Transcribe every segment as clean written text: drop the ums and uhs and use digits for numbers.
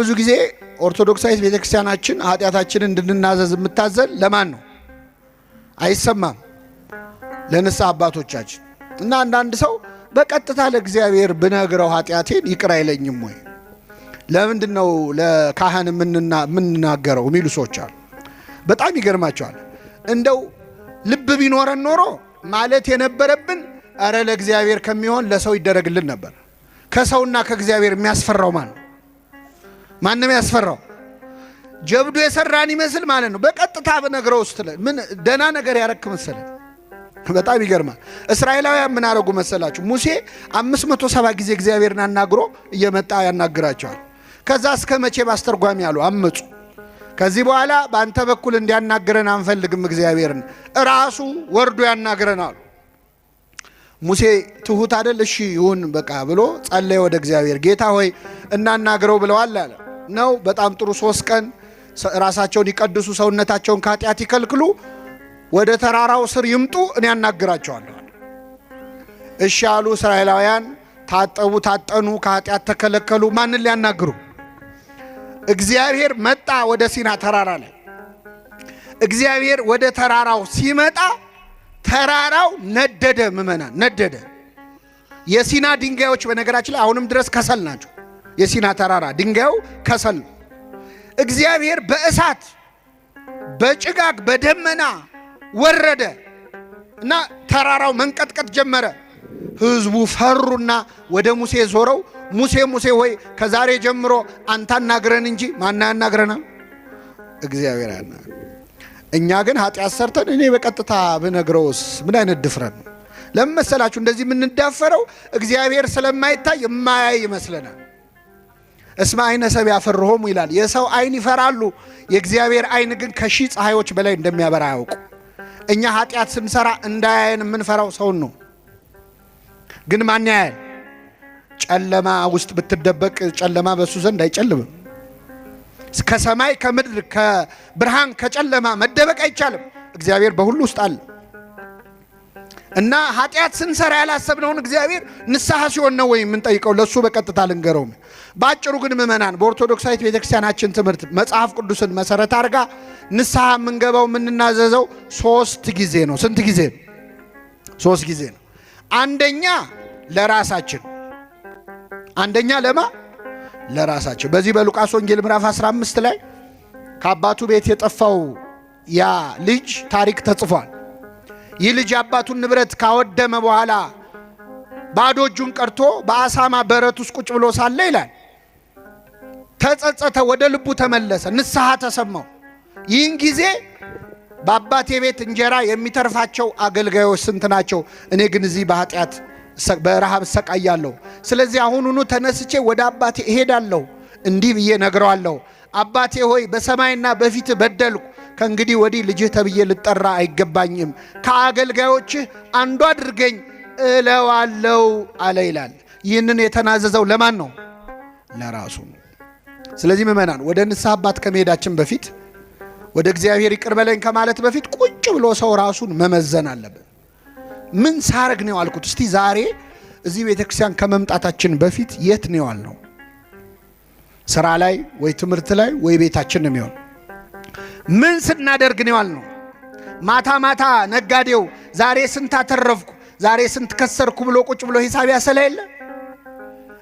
ብዙ ጊዜ ኦርቶዶክሳዊት ቤተክርስቲያናችን ኃጢአታችንን እንድንናዘዝ የምታዘል ለማን ነው? አይሰማም። ለንስሐ አባቶቻችን እና አንዳንድ ሰው በቀጥታ ለእግዚአብሔር ብነግረው ኃጢአቴን ይቅር አይለኝም ወይ? ለምንድነው ለካህን የምንናገረው የሚሉ ሰዎች አሉ። በጣም ይገርማቸዋል። እንደው ልብ ቢኖረን ኖሮ ማለት የነበረብን አረ ለእግዚአብሔር ከሚሆን ለሰው ይደረግልን ነበር። ከሰውና ከእግዚአብሔር የሚያስፈራው ማን ነው? ማንም ያስፈራው ጀብዱ የሰራን ይመስል ማለት ነው። በቀጥታ ብነግረው ውስጥ ምን ደና ነገር ያረክ መሰለ። በጣም ይገርማል። እስራኤላውያን ምን አረጉ መሰላችሁ? ሙሴ 570 ጊዜ እግዚአብሔርን አናግሮ እየመጣ ያናግራቸዋል። ከዛ እስከ መቼ ባስተርጓሚ ያሉ አመጹ። ከዚህ በኋላ በአንተ በኩል እንዲያናግረን አንፈልግም፣ እግዚአብሔርን ራሱ ወርዶ ያናግረናል። ሙሴ ትሁት አይደል? እሺ ይሁን በቃ ብሎ ጸለየ ወደ እግዚአብሔር። ጌታ ሆይ እናናግረው ብለዋል አለ ነው። በጣም ጥሩ። 3 ቀን ራሳቸውን ይቀድሱ፣ ሰውነታቸውን ከኃጢአት ይከልክሉ፣ ወደ ተራራው ስር ይምጡ፣ እኔ ያናግራቸዋለሁ። እሺ አሉ። እስራኤላውያን ታጠቡ፣ ታጠኑ፣ ከኃጢአት ተከለከሉ። ማንን ሊያናግሩ? እግዚአብሔር መጣ ወደ ሲና ተራራ ላይ። እግዚአብሔር ወደ ተራራው ሲመጣ ተራራው ነደደ። ምእመናን ነደደ። የሲና ድንጋዮች በነገራችን ላይ አሁንም ድረስ ከሰል ናቸው። የሲና ተራራ ድንጋዩ ከሰል ነው። እግዚአብሔር በእሳት በጭጋግ በደመና ወረደ እና ተራራው መንቀጥቀጥ ጀመረ። ህዝቡ ፈሩና ወደ ሙሴ ዞረው ሙሴ ሙሴ ሆይ ከዛሬ ጀምሮ አንተ አናግረን እንጂ ማን ያናግረናል? እግዚአብሔር ያናግረን። እኛ ግን ኃጢአት ሰርተን እኔ በቀጥታ ብነግረውስ ምን አይነት ድፍረት ነው? ለምን መሰላችሁ እንደዚህ የምንዳፈረው? እግዚአብሔር ስለማይታይ የማያይ ይመስለናል። እስመ አይነ ሰብ ያፈርሆሙ ይላል። የሰው አይን ይፈራሉ፣ የእግዚአብሔር አይን ግን ከሺህ ፀሐዮች በላይ እንደሚያበራ ያውቁ። እኛ ኃጢአት ስንሰራ እንዳያየን የምንፈራው ሰውን ነው። ግን ማን ያያል? ጨለማ ውስጥ ብትደበቅ ጨለማ በሱ ዘንድ አይጨልምም። ከሰማይ ከምድር ከብርሃን ከጨለማ መደበቅ አይቻልም። እግዚአብሔር በሁሉ ውስጥ አለ እና ኃጢአት ስንሰራ ያላሰብነውን እግዚአብሔር ንስሐ ሲሆን ነው ወይ የምንጠይቀው? ለሱ በቀጥታ ልንገረው። ባጭሩ ግን ምእመናን በኦርቶዶክሳዊት ቤተክርስቲያናችን ትምህርት መጽሐፍ ቅዱስን መሰረት አድርጋ ንስሐ የምንገባው የምንናዘዘው 3 ጊዜ ነው። ስንት ጊዜ? 3 ጊዜ ነው። አንደኛ ለራሳችን። አንደኛ ለማ ለራሳችን። በዚህ በሉቃስ ወንጌል ምዕራፍ 15 ላይ ከአባቱ ቤት የጠፋው ያ ልጅ ታሪክ ተጽፏል። ይህ ልጅ አባቱን ንብረት ካወደመ በኋላ ባዶ እጁን ቀርቶ በአሳማ በረት ውስጥ ቁጭ ብሎ ሳለ ይላል ተጸጸተ፣ ወደ ልቡ ተመለሰ፣ ንስሐ ተሰማው። ይህን ጊዜ በአባቴ ቤት እንጀራ የሚተርፋቸው አገልጋዮች ስንት ናቸው? እኔ ግን እዚህ በኃጢአት በረሃብ ሰቃያለሁ። ስለዚህ አሁኑኑ ተነስቼ ወደ አባቴ እሄዳለሁ፣ እንዲህ ብዬ ነግረዋለሁ። አባቴ ሆይ በሰማይና በፊት በደልኩ፣ ከእንግዲህ ወዲህ ልጅህ ተብዬ ልጠራ አይገባኝም፣ ከአገልጋዮችህ አንዱ አድርገኝ እለዋለሁ አለ ይላል። ይህንን የተናዘዘው ለማን ነው? ለራሱ። ስለዚህ ምእመናን ወደ ንስሐ አባት ከመሄዳችን በፊት ወደ እግዚአብሔር ይቅር በለኝ ከማለት በፊት ቁጭ ብሎ ሰው ራሱን መመዘን አለበት። ምን ሳረግ ነው አልኩት? እስቲ ዛሬ እዚህ ቤተክርስቲያን ከመምጣታችን በፊት የት ነው ያልነው? ስራ ላይ ወይ ትምህርት ላይ ወይ ቤታችን ነው የሚሆን? ምን ስናደርግ ነው ያልነው? ማታ ማታ ነጋዴው ዛሬ ስንት አተረፍኩ ዛሬ ስንት ከሰርኩ ብሎ ቁጭ ብሎ ሂሳብ ያሰላ የለ?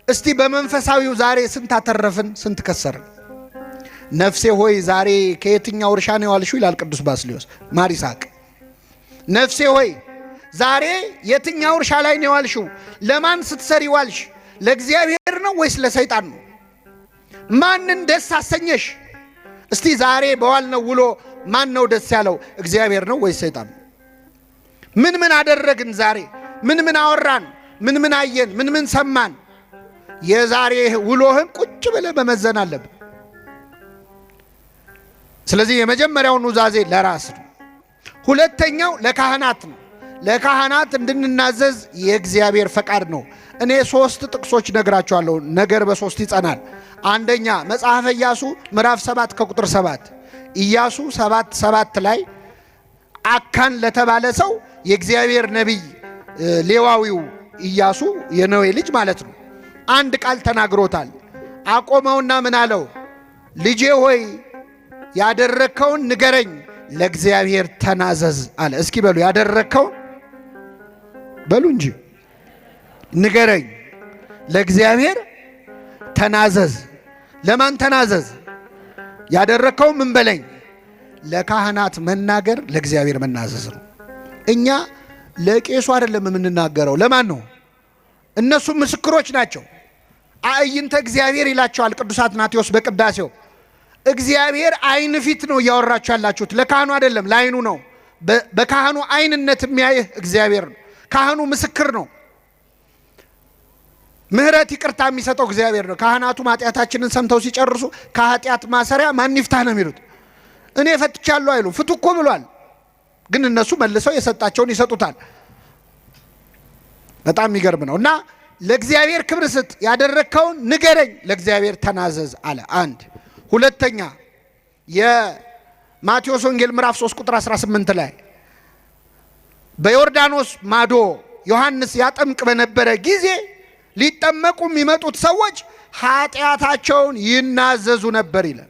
እስቲ በመንፈሳዊው ዛሬ ስንት አተረፍን ስንት ከሰርን? ነፍሴ ሆይ ዛሬ ከየትኛው እርሻ ነው ያልሽው ይላል ቅዱስ ባስልዮስ ማር ይስሐቅ። ነፍሴ ሆይ ዛሬ የትኛው እርሻ ላይ ነው ያልሽው? ለማን ስትሰሪ ዋልሽ? ለእግዚአብሔር ነው ወይስ ለሰይጣን ነው? ማንን ደስ አሰኘሽ? እስቲ ዛሬ በዋልነው ውሎ ማን ነው ደስ ያለው? እግዚአብሔር ነው ወይስ ሰይጣን? ምን ምን አደረግን ዛሬ? ምን ምን አወራን? ምን ምን አየን? ምን ምን ሰማን? የዛሬ ውሎህን ቁጭ ብለህ መመዘን አለብህ። ስለዚህ የመጀመሪያው ኑዛዜ ለራስ ነው። ሁለተኛው ለካህናት ነው። ለካህናት እንድንናዘዝ የእግዚአብሔር ፈቃድ ነው። እኔ 3 ጥቅሶች ነግራቸዋለሁ። ነገር በ3 ይጸናል። አንደኛ መጽሐፈ ኢያሱ ምዕራፍ 7 ከቁጥር 7 ኢያሱ 7:7 ላይ አካን ለተባለ ሰው የእግዚአብሔር ነቢይ ሌዋዊው ኢያሱ የነዌ ልጅ ማለት ነው አንድ ቃል ተናግሮታል። አቆመውና ምን አለው? ልጄ ሆይ ያደረከውን ንገረኝ፣ ለእግዚአብሔር ተናዘዝ አለ። እስኪ በሉ ያደረከውን በሉ እንጂ ንገረኝ፣ ለእግዚአብሔር ተናዘዝ። ለማን ተናዘዝ? ያደረከውን ምን በለኝ? ለካህናት መናገር ለእግዚአብሔር መናዘዝ ነው። እኛ ለቄሱ አይደለም የምንናገረው። ለማን ነው? እነሱ ምስክሮች ናቸው። አዕይንተ እግዚአብሔር ይላቸዋል ቅዱስ አትናቴዎስ በቅዳሴው። እግዚአብሔር አይን ፊት ነው እያወራችሁ ያላችሁት፣ ለካህኑ አይደለም፣ ለአይኑ ነው። በካህኑ አይንነት የሚያይህ እግዚአብሔር ነው። ካህኑ ምስክር ነው። ምህረት ይቅርታ የሚሰጠው እግዚአብሔር ነው። ካህናቱ ኃጢአታችንን ሰምተው ሲጨርሱ ከኃጢአት ማሰሪያ ማን ይፍታህ ነው የሚሉት። እኔ ፈትቻለሁ አይሉ፣ ፍቱ እኮ ብሏል። ግን እነሱ መልሰው የሰጣቸውን ይሰጡታል። በጣም የሚገርም ነው። እና ለእግዚአብሔር ክብር ስጥ፣ ያደረግከውን ንገረኝ፣ ለእግዚአብሔር ተናዘዝ አለ። አንድ ሁለተኛ የማቴዎስ ወንጌል ምዕራፍ 3 ቁጥር 18 ላይ በዮርዳኖስ ማዶ ዮሐንስ ያጠምቅ በነበረ ጊዜ ሊጠመቁ የሚመጡት ሰዎች ኃጢአታቸውን ይናዘዙ ነበር ይላል።